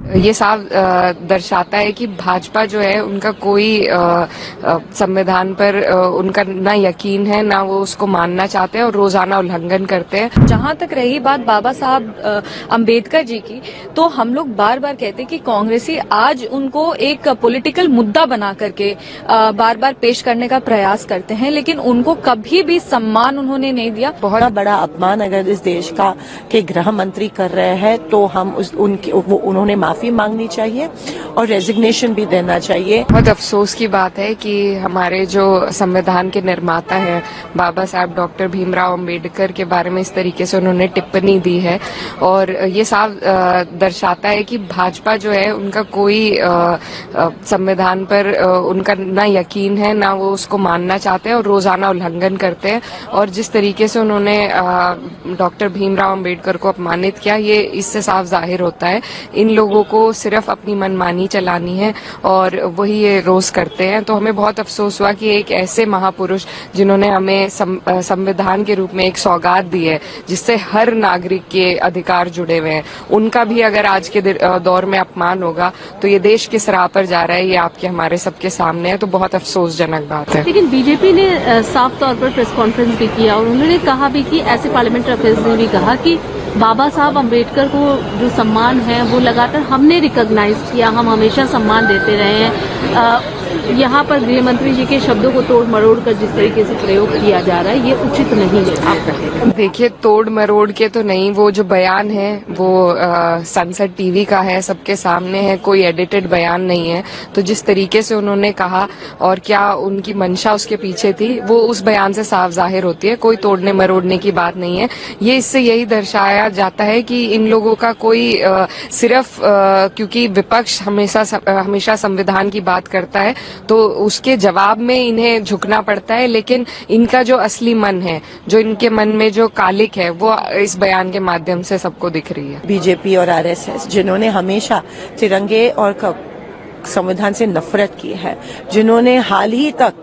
ये साफ दर्शाता है कि भाजपा जो है उनका कोई संविधान पर उनका ना यकीन है, ना वो उसको मानना चाहते हैं और रोजाना उल्लंघन करते हैं। जहां तक रही बात बाबा साहब अंबेडकर जी की, तो हम लोग बार बार कहते हैं कि कांग्रेसी आज उनको एक पॉलिटिकल मुद्दा बना करके बार बार पेश करने का प्रयास करते हैं, लेकिन उनको कभी भी सम्मान उन्होंने नहीं दिया। बहुत बड़ा अपमान अगर इस देश का के गृह मंत्री कर रहे हैं तो हम उन्होंने माफी मांगनी चाहिए और रेजिग्नेशन भी देना चाहिए। बहुत अफसोस की बात है कि हमारे जो संविधान के निर्माता हैं बाबा साहब डॉक्टर भीमराव अंबेडकर के बारे में इस तरीके से उन्होंने टिप्पणी दी है, और ये साफ दर्शाता है कि भाजपा जो है उनका कोई संविधान पर उनका ना यकीन है, ना वो उसको मानना चाहते हैं और रोजाना उल्लंघन करते हैं। और जिस तरीके से उन्होंने डॉक्टर भीमराव अंबेडकर को अपमानित किया, ये इससे साफ जाहिर होता है इन लोगों को सिर्फ अपनी मनमानी चलानी है और वही ये रोज करते हैं। तो हमें बहुत अफसोस हुआ कि एक ऐसे महापुरुष जिन्होंने हमें संविधान के रूप में एक सौगात दी है जिससे हर नागरिक के अधिकार जुड़े हुए हैं, उनका भी अगर आज के दौर में अपमान होगा तो ये देश किस राह पर जा रहा है, ये आपके हमारे सबके सामने है। तो बहुत अफसोसजनक बात है। लेकिन बीजेपी ने साफ तौर पर प्रेस कॉन्फ्रेंस भी किया और उन्होंने कहा भी कि ऐसे पार्लियामेंट्री अफेयर्स ने भी कहा कि बाबा साहब अंबेडकर को जो सम्मान है वो लगातार हमने रिकॉग्नाइज किया, हम हमेशा सम्मान देते रहे हैं। यहाँ पर गृह मंत्री जी के शब्दों को तोड़ मरोड़ कर जिस तरीके से प्रयोग किया जा रहा है, ये उचित नहीं है। आप कहें? देखिए, तोड़ मरोड़ के तो नहीं, वो जो बयान है वो संसद टीवी का है, सबके सामने है, कोई एडिटेड बयान नहीं है। तो जिस तरीके से उन्होंने कहा और क्या उनकी मंशा उसके पीछे थी, वो उस बयान से साफ जाहिर होती है। कोई तोड़ने मरोड़ने की बात नहीं है। ये इससे यही दर्शाया जाता है कि इन लोगों का कोई सिर्फ क्योंकि विपक्ष हमेशा संविधान की बात करता है तो उसके जवाब में इन्हें झुकना पड़ता है, लेकिन इनका जो असली मन है, जो इनके मन में जो कालिक है, वो इस बयान के माध्यम से सबको दिख रही है। बीजेपी और आरएसएस जिन्होंने हमेशा तिरंगे और संविधान से नफरत की है, जिन्होंने हाल ही तक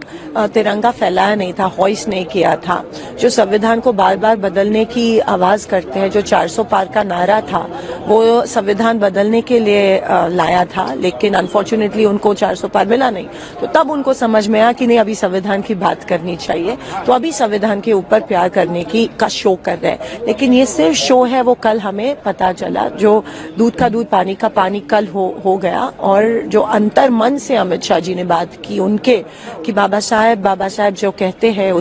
तिरंगा फैलाया नहीं था, हॉइस्ट नहीं किया था, जो संविधान को बार बार बदलने की आवाज करते हैं, जो 400 पार का नारा था वो संविधान बदलने के लिए लाया था, लेकिन अनफॉर्चुनेटली उनको 400 पार मिला नहीं। तो तब उनको समझ में आया कि नहीं, अभी संविधान की बात करनी चाहिए, तो अभी संविधान के ऊपर प्यार करने का शो कर रहे हैं। लेकिन ये सिर्फ शो है, वो कल हमें पता चला, जो दूध का दूध पानी का पानी कल हो गया। और जो अंतर मन से अमित शाह जी ने बात की उनके कि बाबा साहब जो कहते हैं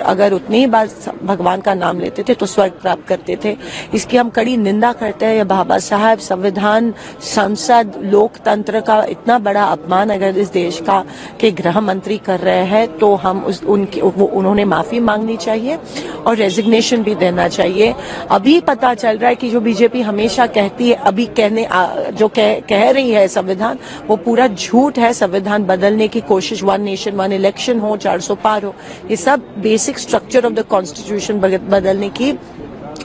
अगर उतनी ही बार भगवान का नाम लेते थे तो स्वर्ग प्राप्त करते थे, इसकी हम कड़ी निंदा करते हैं। बाबा साहब संविधान, संसद, लोकतंत्र का इतना बड़ा अपमान अगर इस देश का के गृह मंत्री कर रहे हैं तो हम उन्होंने माफी मांगनी चाहिए और रेजिग्नेशन भी देना चाहिए। अभी पता चल रहा है कि जो बीजेपी हमेशा कहती है, अभी कह रही है संविधान, वो पूरा झूठ है। संविधान बदलने की कोशिश, 1 नेशन 1 इलेक्शन हो, 400 पार हो, ये सब basic structure of the constitution बदलने की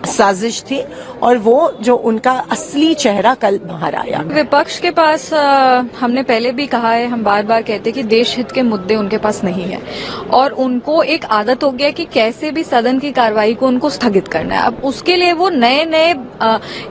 साजिश थी और वो जो उनका असली चेहरा कल बाहर आया। विपक्ष के पास हमने पहले भी कहा है, हम बार बार कहते हैं कि देश हित के मुद्दे उनके पास नहीं है और उनको एक आदत हो गया कि कैसे भी सदन की कार्रवाई को उनको स्थगित करना है। अब उसके लिए वो नए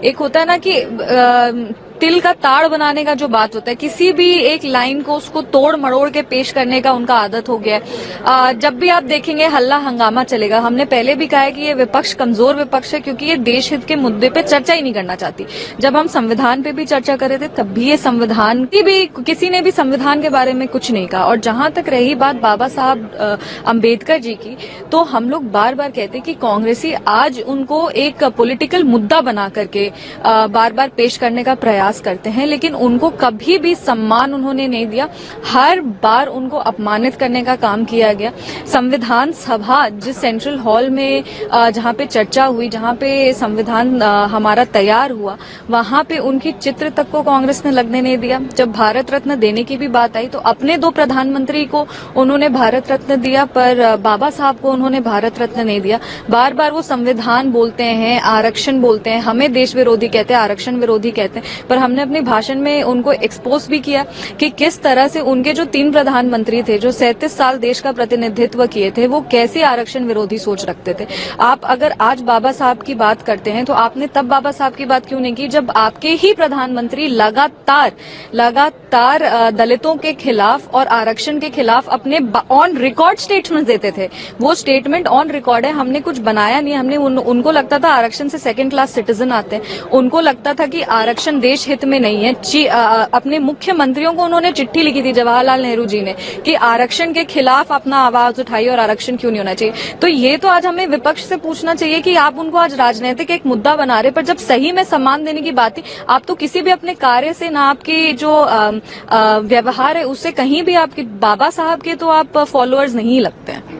एक होता है ना कि तिल का ताड़ बनाने का जो बात होता है, किसी भी एक लाइन को उसको तोड़ मरोड़ के पेश करने का उनका आदत हो गया है। जब भी आप देखेंगे हल्ला हंगामा चलेगा। हमने पहले भी कहा है कि ये विपक्ष कमजोर विपक्ष है क्योंकि ये देश हित के मुद्दे पे चर्चा ही नहीं करना चाहती। जब हम संविधान पे भी चर्चा कर रहे थे तब भी ये संविधान की भी किसी ने भी संविधान के बारे में कुछ नहीं कहा। और जहां तक रही बात बाबा साहब अंबेडकर जी की, तो हम लोग बार बार कहते हैं कि कांग्रेसी आज उनको एक पॉलिटिकल मुद्दा बना करके बार बार पेश करने का प्रयास करते हैं, लेकिन उनको कभी भी सम्मान उन्होंने नहीं दिया। हर बार उनको अपमानित करने का काम किया गया। संविधान सभा जिस सेंट्रल हॉल में जहां पे चर्चा हुई, जहां पे संविधान हमारा तैयार हुआ, वहां पे उनकी चित्र तक को कांग्रेस ने लगने नहीं दिया। जब भारत रत्न देने की भी बात आई तो अपने 2 प्रधानमंत्री को उन्होंने भारत रत्न दिया, पर बाबा साहब को उन्होंने भारत रत्न नहीं दिया। बार बार वो संविधान बोलते हैं, आरक्षण बोलते हैं, हमें देश विरोधी कहते हैं, आरक्षण विरोधी कहते हैं, पर पर हमने अपने भाषण में उनको एक्सपोज भी किया कि किस तरह से उनके जो 3 प्रधानमंत्री थे जो 37 साल देश का प्रतिनिधित्व किए थे, वो कैसे आरक्षण विरोधी सोच रखते थे। आप अगर आज बाबा साहब की बात करते हैं तो आपने तब बाबा साहब की बात क्यों नहीं की जब आपके ही प्रधानमंत्री लगातार दलितों के खिलाफ और आरक्षण के खिलाफ अपने ऑन रिकॉर्ड स्टेटमेंट देते थे। वो स्टेटमेंट ऑन रिकॉर्ड है, हमने कुछ बनाया नहीं। हमने उनको लगता था आरक्षण से सेकंड क्लास सिटीजन आते हैं, उनको लगता था कि आरक्षण देश हित में नहीं है। अपने मुख्यमंत्रियों को उन्होंने चिट्ठी लिखी थी जवाहरलाल नेहरू जी ने कि आरक्षण के खिलाफ अपना आवाज उठाइए और आरक्षण क्यों नहीं होना चाहिए। तो ये तो आज हमें विपक्ष से पूछना चाहिए कि आप उनको आज राजनीतिक एक मुद्दा बना रहे, पर जब सही में सम्मान देने की बात थी, आप तो किसी भी अपने कार्य से ना आपकी जो व्यवहार है उससे कहीं भी आपके बाबा साहब के तो आप फॉलोअर्स नहीं लगते हैं।